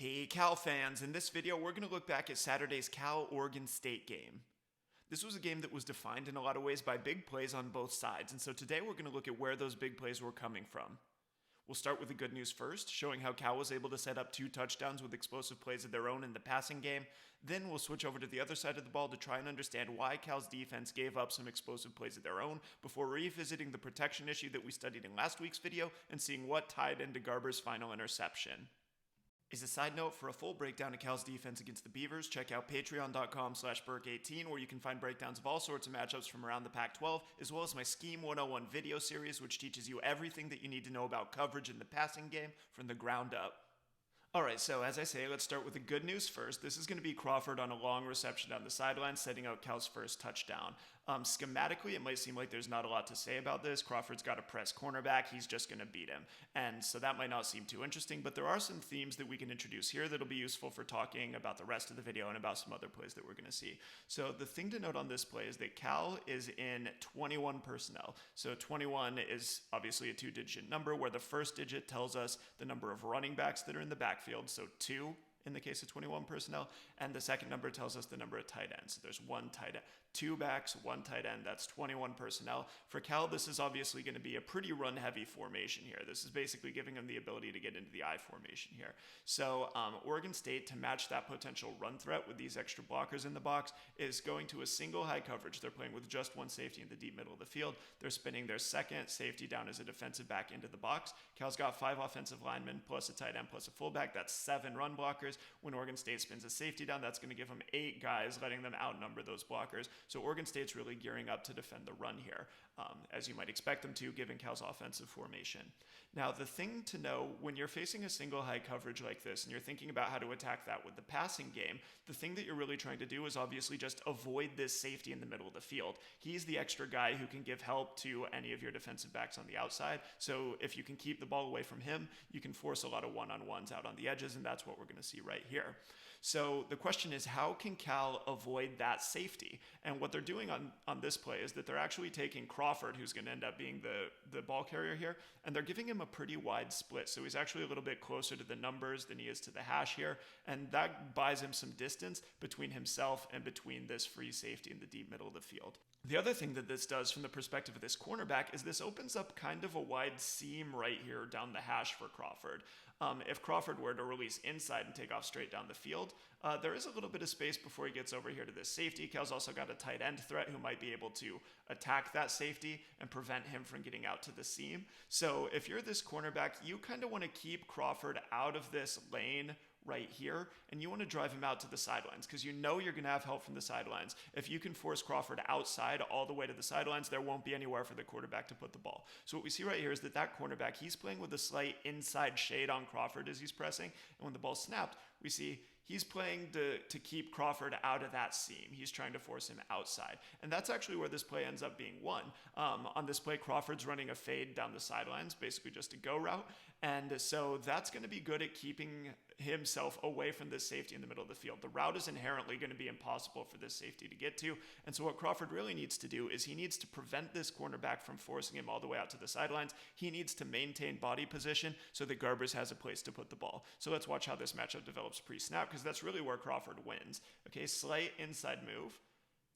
Hey Cal fans, in this video we're going to look back at Saturday's Cal Oregon State game. This was a game that was defined in a lot of ways by big plays on both sides, and so today we're going to look at where those big plays were coming from. We'll start with the good news first, showing how Cal was able to set up 2 touchdowns with explosive plays of their own in the passing game. Then we'll switch over to the other side of the ball to try and understand why Cal's defense gave up some explosive plays of their own before revisiting the protection issue that we studied in last week's video and seeing what tied into Garbers' final interception. As a side note, for a full breakdown of Cal's defense against the Beavers, check out patreon.com/Burke18, where you can find breakdowns of all sorts of matchups from around the Pac-12, as well as my Scheme 101 video series, which teaches you everything that you need to know about coverage in the passing game from the ground up. Alright, so as I say, let's start with the good news first. This is going to be Crawford on a long reception down the sideline, setting out Cal's first touchdown. Schematically, it might seem like there's not a lot to say about this. Crawford's got a press cornerback. He's just going to beat him. And so that might not seem too interesting, but there are some themes that we can introduce here that'll be useful for talking about the rest of the video and about some other plays that we're going to see. So the thing to note on this play is that Cal is in 21 personnel. So 21 is obviously a 2-digit number where the first digit tells us the number of running backs that are in the backfield, so 2 in the case of 21 personnel, and the second number tells us the number of tight ends. So there's 1 tight end, 2 backs, 1 tight end, that's 21 personnel. For Cal, this is obviously going to be a pretty run-heavy formation here. This is basically giving them the ability to get into the I formation here. So Oregon State, to match that potential run threat with these extra blockers in the box, is going to a single high coverage. They're playing with just 1 safety in the deep middle of the field. They're spinning their second safety down as a defensive back into the box. Cal's got 5 offensive linemen plus a tight end plus a fullback. That's 7 run blockers. When Oregon State spins a safety down, that's going to give them 8 guys, letting them outnumber those blockers. So Oregon State's really gearing up to defend the run here, as you might expect them to, given Cal's offensive formation. Now, the thing to know when you're facing a single high coverage like this and you're thinking about how to attack that with the passing game, the thing that you're really trying to do is obviously just avoid this safety in the middle of the field. He's the extra guy who can give help to any of your defensive backs on the outside. So if you can keep the ball away from him, you can force a lot of one-on-ones out on the edges, and that's what we're going to see right here. So the question is, how can Cal avoid that safety? And what they're doing on this play is that they're actually taking Crawford, who's going to end up being the ball carrier here, and they're giving him a pretty wide split. So he's actually a little bit closer to the numbers than he is to the hash here, and that buys him some distance between himself and between this free safety in the deep middle of the field. The other thing that this does from the perspective of this cornerback is this opens up kind of a wide seam right here down the hash for Crawford. If Crawford were to release inside and take off straight down the field, there is a little bit of space before he gets over here to this safety. Cal's also got a tight end threat who might be able to attack that safety and prevent him from getting out to the seam. So if you're this cornerback, you kind of want to keep Crawford out of this lane right here, and you want to drive him out to the sidelines because you know you're going to have help from the sidelines. If you can force Crawford outside all the way to the sidelines, there won't be anywhere for the quarterback to put the ball. So what we see right here is that cornerback, he's playing with a slight inside shade on Crawford as he's pressing, and when the ball's snapped, we see he's playing to keep Crawford out of that seam. He's trying to force him outside. And that's actually where this play ends up being won. On this play, Crawford's running a fade down the sidelines, basically just a go route. And so that's going to be good at keeping himself away from this safety in the middle of the field. The route is inherently going to be impossible for this safety to get to. And so what Crawford really needs to do is he needs to prevent this cornerback from forcing him all the way out to the sidelines. He needs to maintain body position so that Garbers has a place to put the ball. So let's watch how this matchup develops pre-snap, because that's really where Crawford wins. Okay, slight inside move.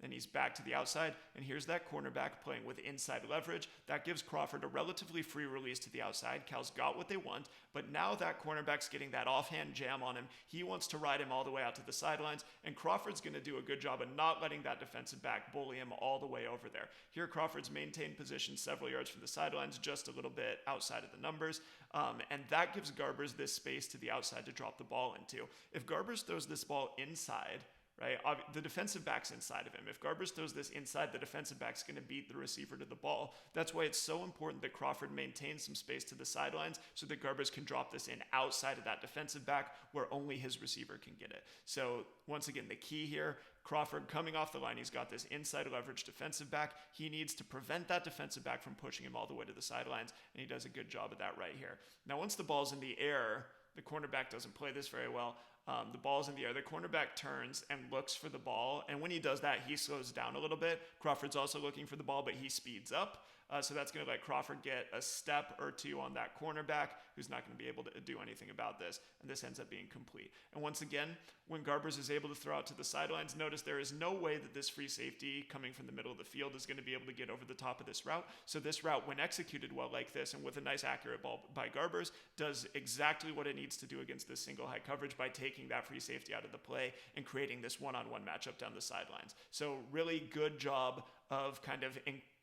Then he's back to the outside, and here's that cornerback playing with inside leverage. That gives Crawford a relatively free release to the outside. Cal's got what they want, but now that cornerback's getting that offhand jam on him. He wants to ride him all the way out to the sidelines, and Crawford's going to do a good job of not letting that defensive back bully him all the way over there. Here, Crawford's maintained position several yards from the sidelines, just a little bit outside of the numbers, and that gives Garbers this space to the outside to drop the ball into. If Garbers throws this ball inside, right, the defensive back's inside of him. If Garbers throws this inside, the defensive back's going to beat the receiver to the ball. That's why it's so important that Crawford maintains some space to the sidelines so that Garbers can drop this in outside of that defensive back where only his receiver can get it. So once again, the key here, Crawford coming off the line, he's got this inside leverage defensive back. He needs to prevent that defensive back from pushing him all the way to the sidelines, and he does a good job of that right here. Now, once the ball's in the air, the cornerback doesn't play this very well. The ball's in the air. The cornerback turns and looks for the ball. And when he does that, he slows down a little bit. Crawford's also looking for the ball, but he speeds up. So that's going to let Crawford get a step or two on that cornerback, who's not going to be able to do anything about this, and this ends up being complete. And once again, when Garbers is able to throw out to the sidelines, notice there is no way that this free safety coming from the middle of the field is going to be able to get over the top of this route. So this route, when executed well like this and with a nice accurate ball by Garbers, does exactly what it needs to do against this single high coverage by taking that free safety out of the play and creating this one-on-one matchup down the sidelines. So really good job of kind of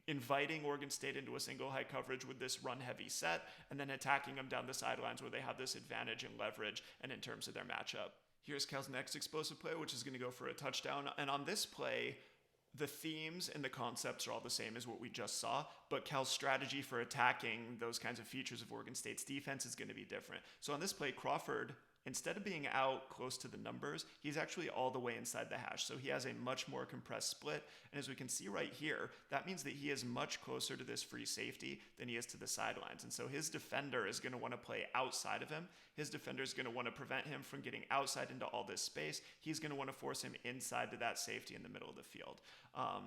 inviting Oregon State into a single high coverage with this run-heavy set, and then attacking them down the sidelines where they have this advantage in leverage and in terms of their matchup. Here's Cal's next explosive play, which is going to go for a touchdown. And on this play, the themes and the concepts are all the same as what we just saw, but Cal's strategy for attacking those kinds of features of Oregon State's defense is going to be different. So on this play, Crawford, instead of being out close to the numbers, he's actually all the way inside the hash. So he has a much more compressed split. And as we can see right here, that means that he is much closer to this free safety than he is to the sidelines. And so his defender is going to want to play outside of him. His defender is going to want to prevent him from getting outside into all this space. He's going to want to force him inside to that safety in the middle of the field.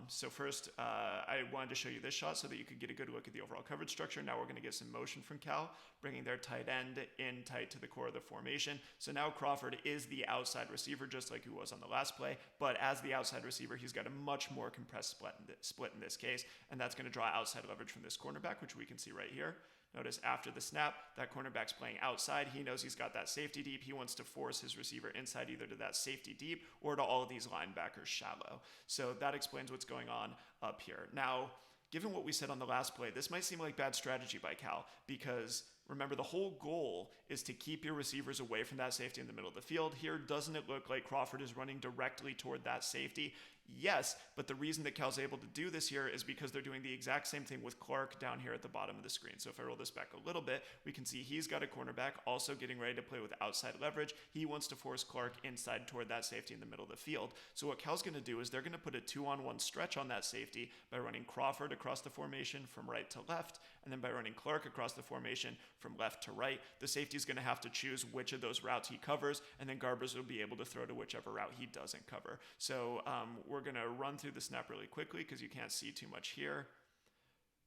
So first, I wanted to show you this shot so that you could get a good look at the overall coverage structure. Now we're going to get some motion from Cal, bringing their tight end in tight to the core of the formation. So now Crawford is the outside receiver, just like he was on the last play. But as the outside receiver, he's got a much more compressed split in this case. And that's going to draw outside leverage from this cornerback, which we can see right here. Notice after the snap, that cornerback's playing outside. He knows he's got that safety deep. He wants to force his receiver inside either to that safety deep or to all of these linebackers shallow. So that explains what's going on up here. Now, given what we said on the last play, this might seem like bad strategy by Cal because remember, the whole goal is to keep your receivers away from that safety in the middle of the field. Here, doesn't it look like Crawford is running directly toward that safety? Yes, but the reason that Cal's able to do this here is because they're doing the exact same thing with Clark down here at the bottom of the screen. So if I roll this back a little bit, we can see he's got a cornerback also getting ready to play with outside leverage. He wants to force Clark inside toward that safety in the middle of the field. So what Cal's going to do is they're going to put a 2-on-1 stretch on that safety by running Crawford across the formation from right to left, and then by running Clark across the formation from left to right. The safety is going to have to choose which of those routes he covers, and then Garbers will be able to throw to whichever route he doesn't cover. So we're going to run through the snap really quickly because you can't see too much here.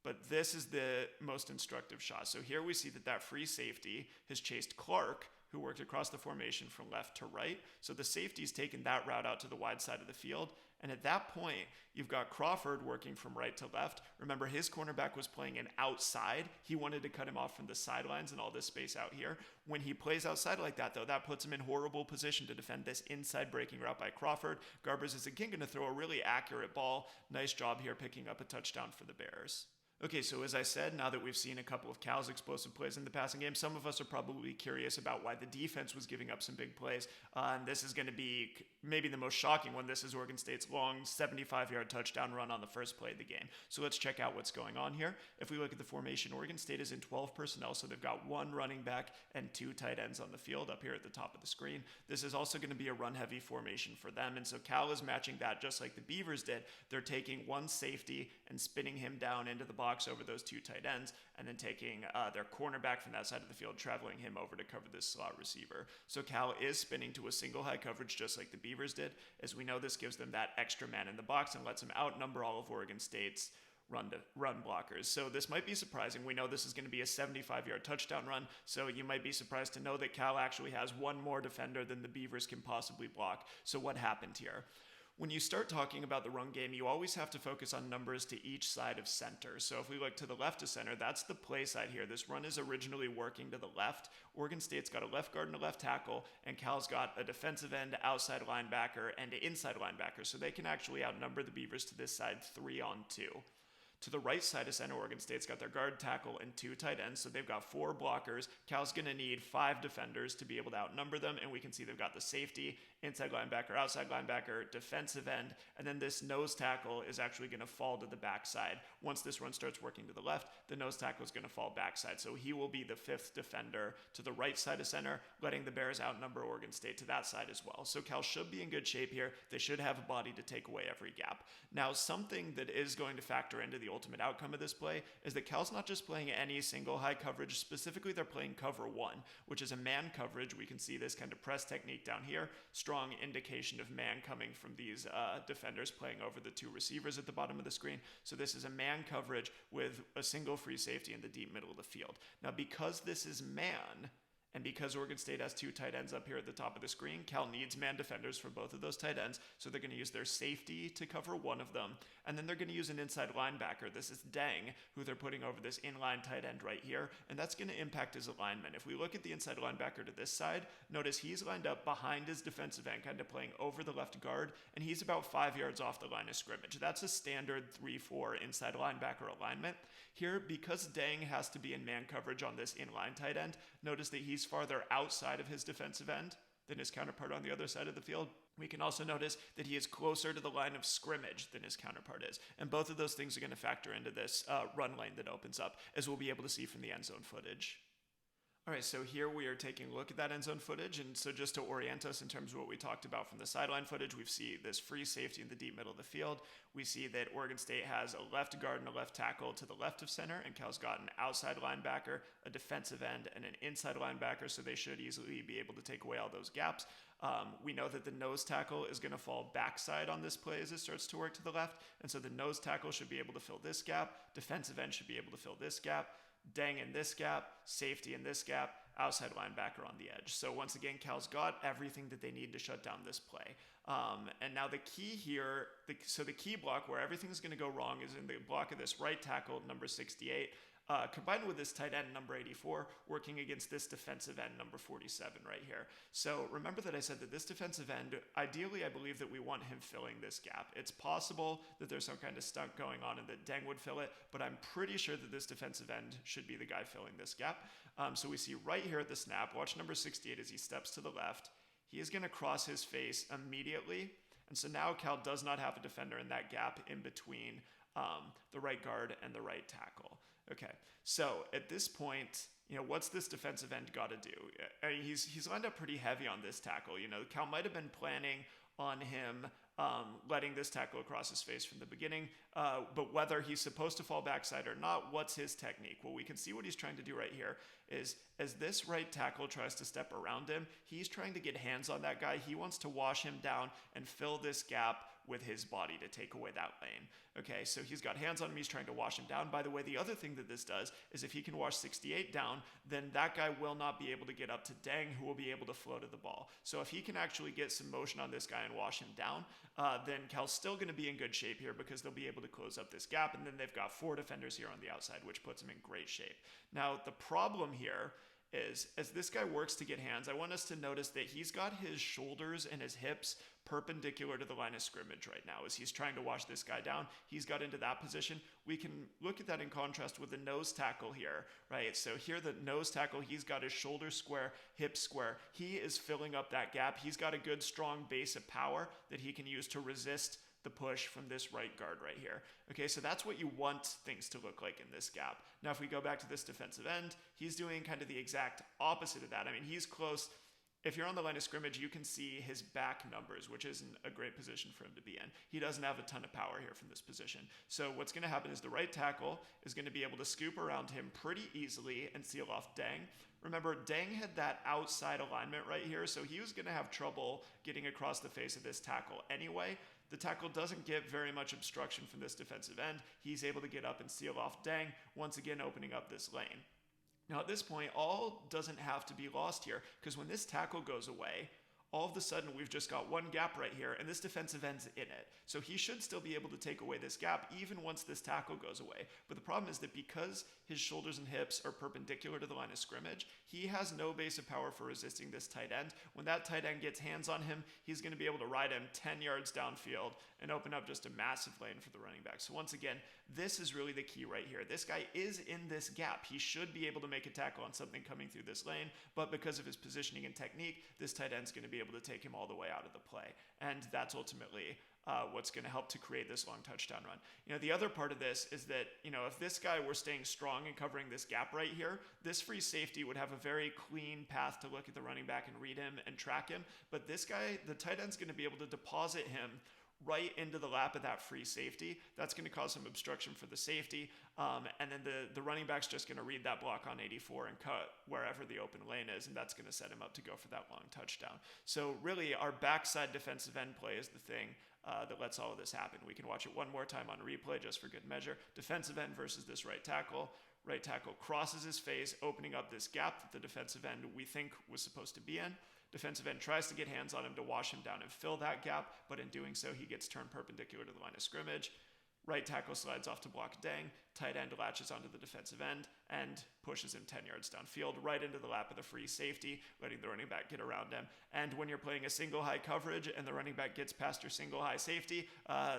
But this is the most instructive shot. So here we see that free safety has chased Clark, who worked across the formation from left to right. So the safety's taken that route out to the wide side of the field. And at that point, you've got Crawford working from right to left. Remember, his cornerback was playing an outside. He wanted to cut him off from the sidelines and all this space out here. When he plays outside like that, though, that puts him in horrible position to defend this inside breaking route by Crawford. Garbers is again going to throw a really accurate ball. Nice job here picking up a touchdown for the Bears. Okay, so as I said, now that we've seen a couple of Cal's explosive plays in the passing game, some of us are probably curious about why the defense was giving up some big plays. And this is going to be maybe the most shocking one. This is Oregon State's long 75-yard touchdown run on the first play of the game. So let's check out what's going on here. If we look at the formation, Oregon State is in 12 personnel, so they've got one running back and two tight ends on the field up here at the top of the screen. This is also going to be a run-heavy formation for them, and so Cal is matching that just like the Beavers did. They're taking one safety and spinning him down into the box over those two tight ends, and then taking their cornerback from that side of the field, traveling him over to cover this slot receiver. So Cal is spinning to a single high coverage just like the Beavers did. As we know, this gives them that extra man in the box and lets them outnumber all of Oregon State's run blockers. So this might be surprising. We know this is going to be a 75-yard touchdown run, so you might be surprised to know that Cal actually has one more defender than the Beavers can possibly block. So what happened here? When you start talking about the run game, you always have to focus on numbers to each side of center. So if we look to the left of center, that's the play side here. This run is originally working to the left. Oregon State's got a left guard and a left tackle, and Cal's got a defensive end, outside linebacker, and an inside linebacker. So they can actually outnumber the Beavers to this side 3-on-2. To the right side of center, Oregon State's got their guard, tackle, and two tight ends, so they've got four blockers. Cal's going to need 5 defenders to be able to outnumber them, and we can see they've got the safety, inside linebacker, outside linebacker, defensive end, and then this nose tackle is actually going to fall to the backside. Once this run starts working to the left, the nose tackle is going to fall backside, so he will be the 5th defender to the right side of center, letting the Bears outnumber Oregon State to that side as well. So Cal should be in good shape here. They should have a body to take away every gap. Now, something that is going to factor into the the ultimate outcome of this play is that Cal's not just playing any single high coverage. Specifically, they're playing cover one, which is a man coverage. We can see this kind of press technique down here. Strong indication of man coming from these defenders playing over the two receivers at the bottom of the screen. So this is a man coverage with a single free safety in the deep middle of the field. Now, because this is man, and because Oregon State has two tight ends up here at the top of the screen, Cal needs man defenders for both of those tight ends, so they're going to use their safety to cover one of them, and then they're going to use an inside linebacker. This is Deng, who they're putting over this inline tight end right here, and that's going to impact his alignment. If we look at the inside linebacker to this side, notice he's lined up behind his defensive end, kind of playing over the left guard, and he's about 5 yards off the line of scrimmage. That's a standard 3-4 inside linebacker alignment. Here, because Deng has to be in man coverage on this inline tight end, notice that he's farther outside of his defensive end than his counterpart on the other side of the field. We can also notice that he is closer to the line of scrimmage than his counterpart is. And both of those things are going to factor into this run lane that opens up, as we'll be able to see from the end zone footage. All right, so here we are taking a look at that end zone footage, and so just to orient us in terms of what we talked about from the sideline footage, we see this free safety in the deep middle of the field. We see that Oregon State has a left guard and a left tackle to the left of center, and Cal's got an outside linebacker, a defensive end, and an inside linebacker, so they should easily be able to take away all those gaps. We know that the nose tackle is going to fall backside on this play as it starts to work to the left, and so the nose tackle should be able to fill this gap, defensive end should be able to fill this gap, Deng in this gap, safety in this gap, outside linebacker on the edge. So once again, Cal's got everything that they need to shut down this play. And now the key here, so the key block where everything's going to go wrong is in the block of this right tackle, number 68, combined with this tight end, number 84, working against this defensive end, number 47 right here. So remember that I said that this defensive end, ideally, I believe that we want him filling this gap. It's possible that there's some kind of stunt going on and that Deng would fill it, but I'm pretty sure that this defensive end should be the guy filling this gap. So we see right here at the snap, watch number 68 as he steps to the left. He is going to cross his face immediately. And so now Cal does not have a defender in that gap in between the right guard and the right tackle. Okay, so at this point, what's this defensive end got to do? I mean, he's lined up pretty heavy on this tackle. Cal might have been planning on him letting this tackle across his face from the beginning, but whether he's supposed to fall backside or not, what's his technique? Well, we can see what he's trying to do right here is as this right tackle tries to step around him, he's trying to get hands on that guy. He wants to wash him down and fill this gap with his body to take away that lane. Okay, so he's got hands on him, he's trying to wash him down. By the way, the other thing that this does is if he can wash 68 down, then that guy will not be able to get up to Deng, who will be able to flow to the ball. So if he can actually get some motion on this guy and wash him down, then Cal's still going to be in good shape here because they'll be able to close up this gap, and then they've got 4 defenders here on the outside, which puts them in great shape. Now, the problem here is as this guy works to get hands, I want us to notice that he's got his shoulders and his hips perpendicular to the line of scrimmage right now. As he's trying to wash this guy down, he's got into that position. We can look at that in contrast with the nose tackle here, right? So here the nose tackle, he's got his shoulder square, hip square. He is filling up that gap. He's got a good strong base of power that he can use to resist the push from this right guard right here. Okay, so that's what you want things to look like in this gap. Now, if we go back to this defensive end, he's doing kind of the exact opposite of that. I mean, he's close. If you're on the line of scrimmage, you can see his back numbers, which isn't a great position for him to be in. He doesn't have a ton of power here from this position. So what's going to happen is the right tackle is going to be able to scoop around him pretty easily and seal off Deng. Remember, Deng had that outside alignment right here, so he was going to have trouble getting across the face of this tackle anyway. The tackle doesn't get very much obstruction from this defensive end. He's able to get up and seal off Deng, once again opening up this lane. Now at this point, all doesn't have to be lost here, because when this tackle goes away, all of a sudden we've just got one gap right here, and this defensive end's in it. So he should still be able to take away this gap even once this tackle goes away. But the problem is that because his shoulders and hips are perpendicular to the line of scrimmage, he has no base of power for resisting this tight end. When that tight end gets hands on him, he's going to be able to ride him 10 yards downfield and open up just a massive lane for the running back. So once again, this is really the key right here. This guy is in this gap. He should be able to make a tackle on something coming through this lane, but because of his positioning and technique, this tight end's going to be able to take him all the way out of the play. And that's ultimately what's going to help to create this long touchdown run. The other part of this is that, if this guy were staying strong and covering this gap right here, this free safety would have a very clean path to look at the running back and read him and track him. But this guy, the tight end's going to be able to deposit him right into the lap of that free safety. That's going to cause some obstruction for the safety. And then the running back's just going to read that block on 84 and cut wherever the open lane is, and that's going to set him up to go for that long touchdown. So really, our backside defensive end play is the thing that lets all of this happen. We can watch it one more time on replay just for good measure. Defensive end versus this right tackle. Right tackle crosses his face, opening up this gap that the defensive end we think was supposed to be in. Defensive end tries to get hands on him to wash him down and fill that gap, but in doing so, he gets turned perpendicular to the line of scrimmage. Right tackle slides off to block dang. Tight end latches onto the defensive end and pushes him 10 yards downfield, right into the lap of the free safety, letting the running back get around him. And when you're playing a single high coverage and the running back gets past your single high safety,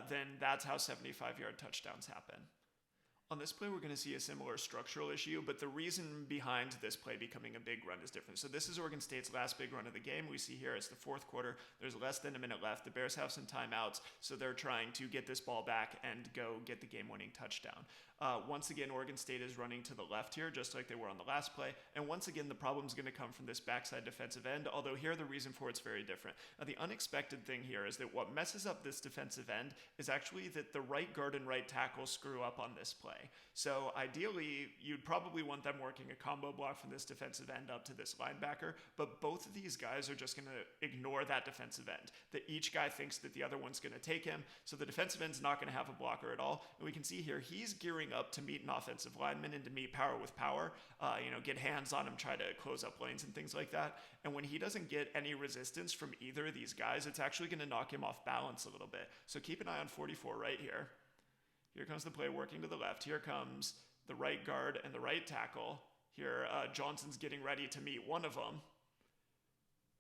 then that's how 75-yard touchdowns happen. On this play, we're going to see a similar structural issue, but the reason behind this play becoming a big run is different. So this is Oregon State's last big run of the game. We see here it's the fourth quarter. There's less than a minute left. The Bears have some timeouts, so they're trying to get this ball back and go get the game-winning touchdown. Once again, Oregon State is running to the left here, just like they were on the last play. And once again, the problem's going to come from this backside defensive end, although here the reason for it's very different. Now, the unexpected thing here is that what messes up this defensive end is actually that the right guard and right tackle screw up on this play. So ideally, you'd probably want them working a combo block from this defensive end up to this linebacker, but both of these guys are just going to ignore that defensive end, that each guy thinks that the other one's going to take him, so the defensive end's not going to have a blocker at all. And we can see here, he's gearing up to meet an offensive lineman and to meet power with power, get hands on him, try to close up lanes and things like that. And when he doesn't get any resistance from either of these guys, it's actually going to knock him off balance a little bit. So keep an eye on 44 right here. Here comes the play working to the left. Here comes the right guard and the right tackle. Here, Johnson's getting ready to meet one of them.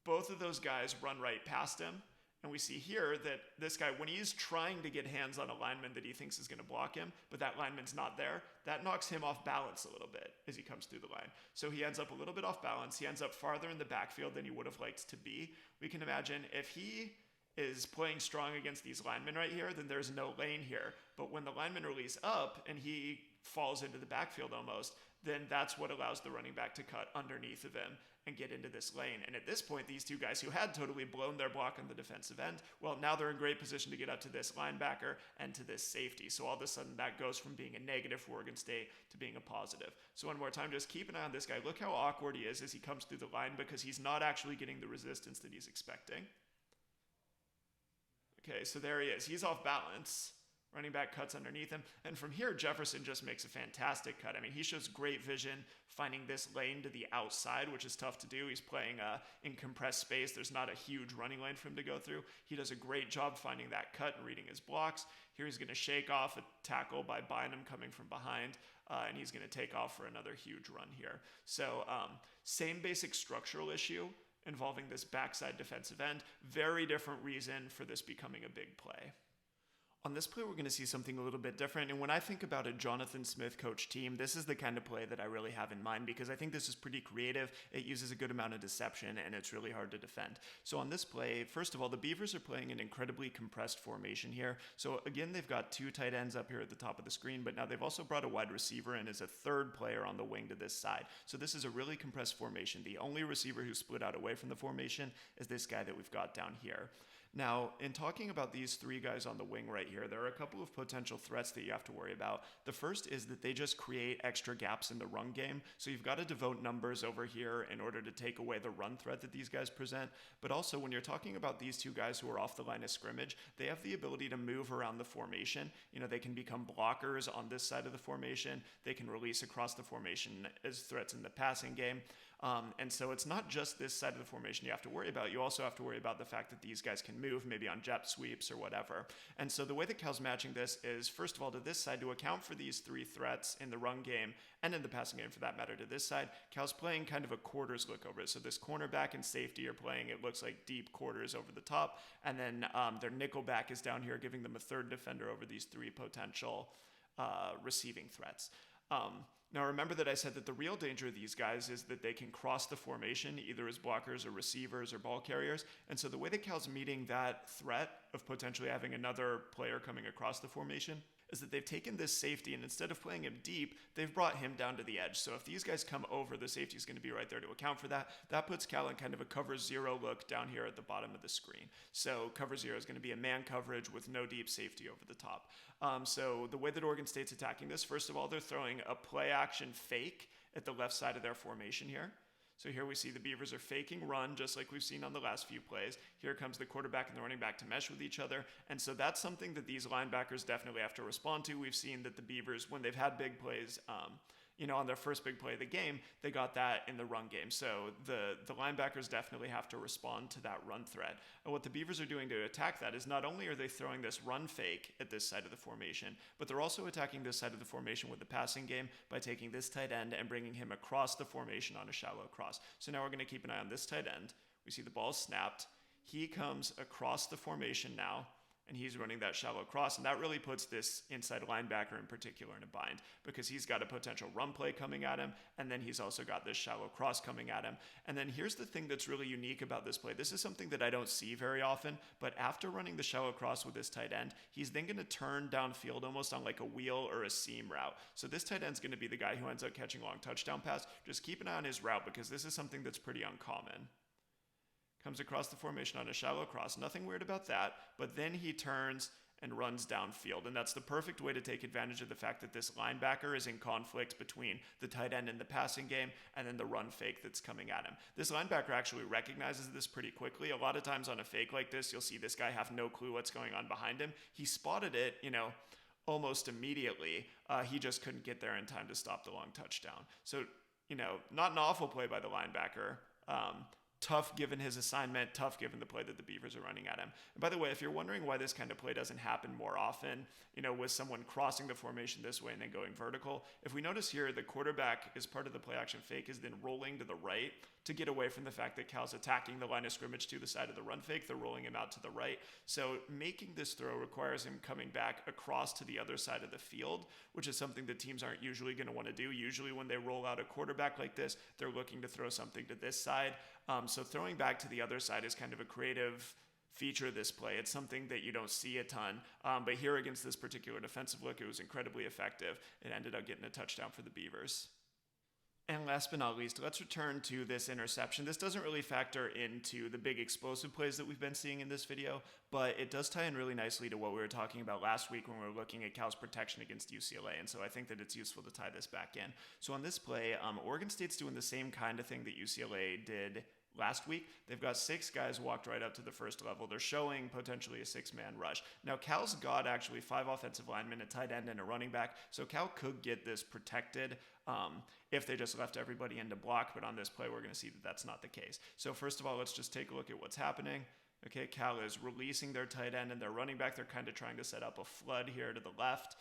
Both of those guys run right past him. And we see here that this guy, when he's trying to get hands on a lineman that he thinks is going to block him, but that lineman's not there, that knocks him off balance a little bit as he comes through the line. So he ends up a little bit off balance. He ends up farther in the backfield than he would have liked to be. We can imagine if he is playing strong against these linemen right here, then there's no lane here. But when the linemen release up and he falls into the backfield almost, then that's what allows the running back to cut underneath of him and get into this lane. And at this point, these two guys who had totally blown their block on the defensive end, well, now they're in great position to get up to this linebacker and to this safety. So all of a sudden, that goes from being a negative for Oregon State to being a positive. So one more time, just keep an eye on this guy. Look how awkward he is as he comes through the line because he's not actually getting the resistance that he's expecting. Okay, so there he is. He's off balance. Running back cuts underneath him. And from here, Jefferson just makes a fantastic cut. I mean, he shows great vision finding this lane to the outside, which is tough to do. He's playing in compressed space. There's not a huge running lane for him to go through. He does a great job finding that cut and reading his blocks. Here he's going to shake off a tackle by Bynum coming from behind, and he's going to take off for another huge run here. So same basic structural issue involving this backside defensive end. Very different reason for this becoming a big play. On this play, we're going to see something a little bit different. And when I think about a Jonathan Smith coach team, this is the kind of play that I really have in mind because I think this is pretty creative. It uses a good amount of deception, and it's really hard to defend. So on this play, first of all, the Beavers are playing an incredibly compressed formation here. So again, they've got two tight ends up here at the top of the screen, but now they've also brought a wide receiver in as a third player on the wing to this side. So this is a really compressed formation. The only receiver who split out away from the formation is this guy that we've got down here. Now, in talking about these three guys on the wing right here, there are a couple of potential threats that you have to worry about. The first is that they just create extra gaps in the run game. So you've got to devote numbers over here in order to take away the run threat that these guys present. But also, when you're talking about these two guys who are off the line of scrimmage, they have the ability to move around the formation. You know, they can become blockers on this side of the formation. They can release across the formation as threats in the passing game. And so it's not just this side of the formation you have to worry about. You also have to worry about the fact that these guys can move maybe on jet sweeps or whatever. And so the way that Cal's matching this is, first of all, to this side to account for these three threats in the run game and in the passing game for that matter to this side, Cal's playing kind of a quarters look over it. So this cornerback and safety are playing, it looks like deep quarters over the top. And then their nickel back is down here, giving them a third defender over these three potential receiving threats. Now remember that I said that the real danger of these guys is that they can cross the formation either as blockers or receivers or ball carriers. And so the way that Cal's meeting that threat of potentially having another player coming across the formation is that they've taken this safety and instead of playing him deep, they've brought him down to the edge. So if these guys come over, the safety is going to be right there to account for that. That puts Cal in kind of a cover zero look down here at the bottom of the screen. So cover zero is going to be a man coverage with no deep safety over the top. So the way that Oregon State's attacking this, first of all, they're throwing a play action fake at the left side of their formation here. So here we see the Beavers are faking run, just like we've seen on the last few plays. Here comes the quarterback and the running back to mesh with each other. And so that's something that these linebackers definitely have to respond to. We've seen that the Beavers, when they've had big plays, on their first big play of the game, they got that in the run game. So the linebackers definitely have to respond to that run threat. And what the Beavers are doing to attack that is not only are they throwing this run fake at this side of the formation, but they're also attacking this side of the formation with the passing game by taking this tight end and bringing him across the formation on a shallow cross. So now we're going to keep an eye on this tight end. We see the ball snapped. He comes across the formation now, and he's running that shallow cross, and that really puts this inside linebacker in particular in a bind because he's got a potential run play coming at him, and then he's also got this shallow cross coming at him. And then here's the thing that's really unique about this play. This is something that I don't see very often, but after running the shallow cross with this tight end, he's then going to turn downfield almost on like a wheel or a seam route. So this tight end's going to be the guy who ends up catching a long touchdown pass. Just keep an eye on his route because this is something that's pretty uncommon. Comes across the formation on a shallow cross. Nothing weird about that, but then he turns and runs downfield. And that's the perfect way to take advantage of the fact that this linebacker is in conflict between the tight end in the passing game and then the run fake that's coming at him. This linebacker actually recognizes this pretty quickly. A lot of times on a fake like this, you'll see this guy have no clue what's going on behind him. He spotted it, almost immediately. He just couldn't get there in time to stop the long touchdown. So, not an awful play by the linebacker. Tough given his assignment, tough given the play that the Beavers are running at him. And by the way, if you're wondering why this kind of play doesn't happen more often, with someone crossing the formation this way and then going vertical, if we notice here, the quarterback, as part of the play action fake, is then rolling to the right to get away from the fact that Cal's attacking the line of scrimmage to the side of the run fake. They're rolling him out to the right. So making this throw requires him coming back across to the other side of the field, which is something that teams aren't usually going to want to do. Usually when they roll out a quarterback like this, they're looking to throw something to this side. So throwing back to the other side is kind of a creative feature of this play. It's something that you don't see a ton, but here against this particular defensive look, it was incredibly effective. It ended up getting a touchdown for the Beavers. And last but not least, let's return to this interception. This doesn't really factor into the big explosive plays that we've been seeing in this video, but it does tie in really nicely to what we were talking about last week when we were looking at Cal's protection against UCLA, and so I think that it's useful to tie this back in. So on this play, Oregon State's doing the same kind of thing that UCLA did last week. They've got 6 guys walked right up to the first level. They're showing potentially a 6-man rush. Now, Cal's got actually 5 offensive linemen, a tight end, and a running back, so Cal could get this protected if they just left everybody in to block, but on this play, we're going to see that that's not the case. So first of all, let's just take a look at what's happening. Okay, Cal is releasing their tight end and their running back. They're kind of trying to set up a flood here to the left.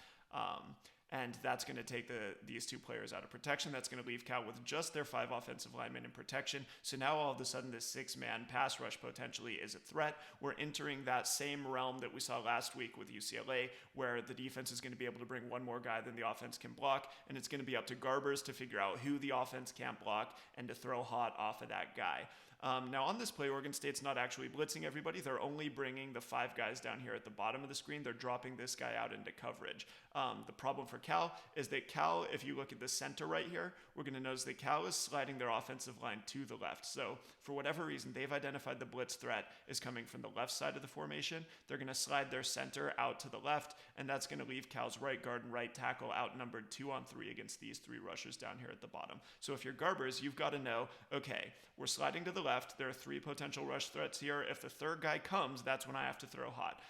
And that's going to take these 2 players out of protection. That's going to leave Cal with just their 5 offensive linemen in protection. So now all of a sudden this 6-man pass rush potentially is a threat. We're entering that same realm that we saw last week with UCLA, where the defense is going to be able to bring one more guy than the offense can block, and it's going to be up to Garbers to figure out who the offense can't block and to throw hot off of that guy. Now on this play, Oregon State's not actually blitzing everybody. They're only bringing the 5 guys down here at the bottom of the screen. They're dropping this guy out into coverage. The problem for Cal is that Cal, if you look at the center right here, we're going to notice that Cal is sliding their offensive line to the left. So for whatever reason, they've identified the blitz threat is coming from the left side of the formation. They're going to slide their center out to the left, and that's going to leave Cal's right guard and right tackle outnumbered 2-on-3 against these 3 rushers down here at the bottom. So if you're Garbers, you've got to know, okay, we're sliding to the left. There are 3 potential rush threats here. If the 3rd guy comes, that's when I have to throw hot.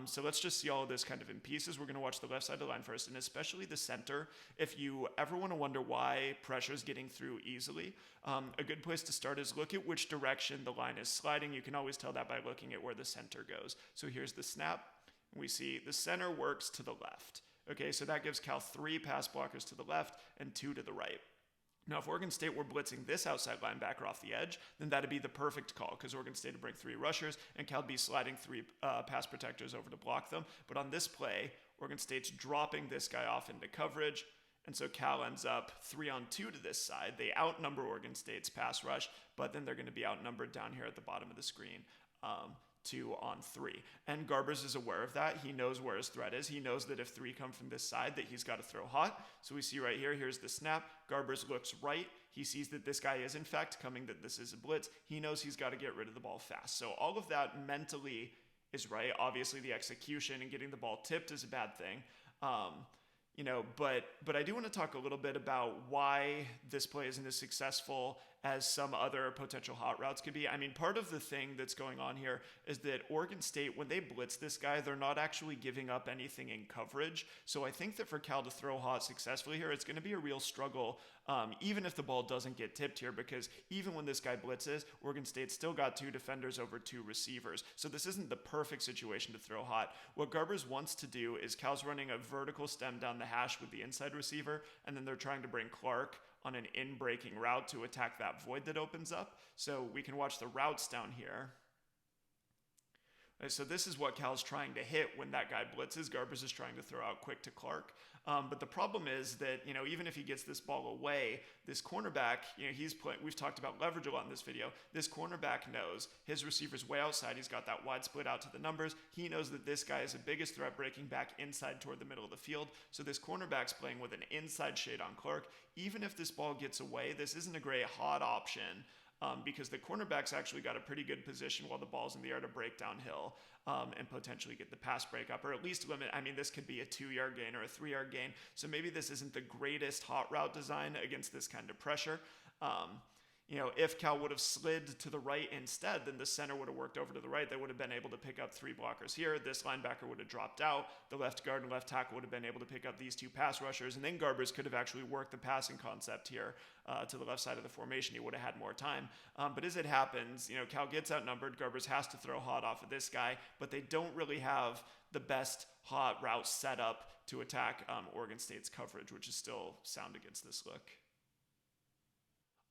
So let's just see all of this kind of in pieces. We're going to watch the left side of the line first, and especially the center. If you ever want to wonder why pressure is getting through easily, a good place to start is look at which direction the line is sliding. You can always tell that by looking at where the center goes. So here's the snap. We see the center works to the left. Okay, so that gives Cal 3 pass blockers to the left and 2 to the right. Now, if Oregon State were blitzing this outside linebacker off the edge, then that'd be the perfect call because Oregon State would bring 3 rushers and Cal would be sliding 3 pass protectors over to block them. But on this play, Oregon State's dropping this guy off into coverage, and so Cal ends up 3-on-2 to this side. They outnumber Oregon State's pass rush, but then they're going to be outnumbered down here at the bottom of the screen. 2 on 3. And Garbers is aware of that. He knows where his threat is. He knows that if 3 come from this side, that he's got to throw hot. So we see right here, here's the snap. Garbers looks right. He sees that this guy is in fact coming, that this is a blitz. He knows he's got to get rid of the ball fast. So all of that mentally is right. Obviously the execution and getting the ball tipped is a bad thing. But I do want to talk a little bit about why this play isn't as successful as some other potential hot routes could be. I mean, part of the thing that's going on here is that Oregon State, when they blitz this guy, they're not actually giving up anything in coverage. So I think that for Cal to throw hot successfully here, it's going to be a real struggle, even if the ball doesn't get tipped here, because even when this guy blitzes, Oregon State still got 2 defenders over 2 receivers. So this isn't the perfect situation to throw hot. What Garbers wants to do is Cal's running a vertical stem down the hash with the inside receiver, and then they're trying to bring Clark on an in-breaking route to attack that void that opens up. So we can watch the routes down here. So this is what Cal's trying to hit when that guy blitzes. Garbers is trying to throw out quick to Clark. But the problem is that, even if he gets this ball away, this cornerback, we've talked about leverage a lot in this video. This cornerback knows his receiver's way outside. He's got that wide split out to the numbers. He knows that this guy is the biggest threat breaking back inside toward the middle of the field. So this cornerback's playing with an inside shade on Clark. Even if this ball gets away, this isn't a great hot option. Because the cornerback's actually got a pretty good position while the ball's in the air to break downhill and potentially get the pass break up, or at least limit. I mean, this could be a 2-yard gain or a 3-yard gain. So maybe this isn't the greatest hot route design against this kind of pressure. If Cal would have slid to the right instead, then the center would have worked over to the right. They would have been able to pick up 3 blockers here. This linebacker would have dropped out. The left guard and left tackle would have been able to pick up these 2 pass rushers. And then Garbers could have actually worked the passing concept here to the left side of the formation. He would have had more time. But as it happens, Cal gets outnumbered. Garbers has to throw hot off of this guy. But they don't really have the best hot route set up to attack Oregon State's coverage, which is still sound against this look.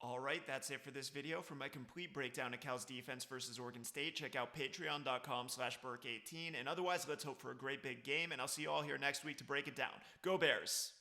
Alright, that's it for this video. For my complete breakdown of Cal's defense versus Oregon State, check out patreon.com/Burke18. And otherwise, let's hope for a great big game, and I'll see you all here next week to break it down. Go Bears!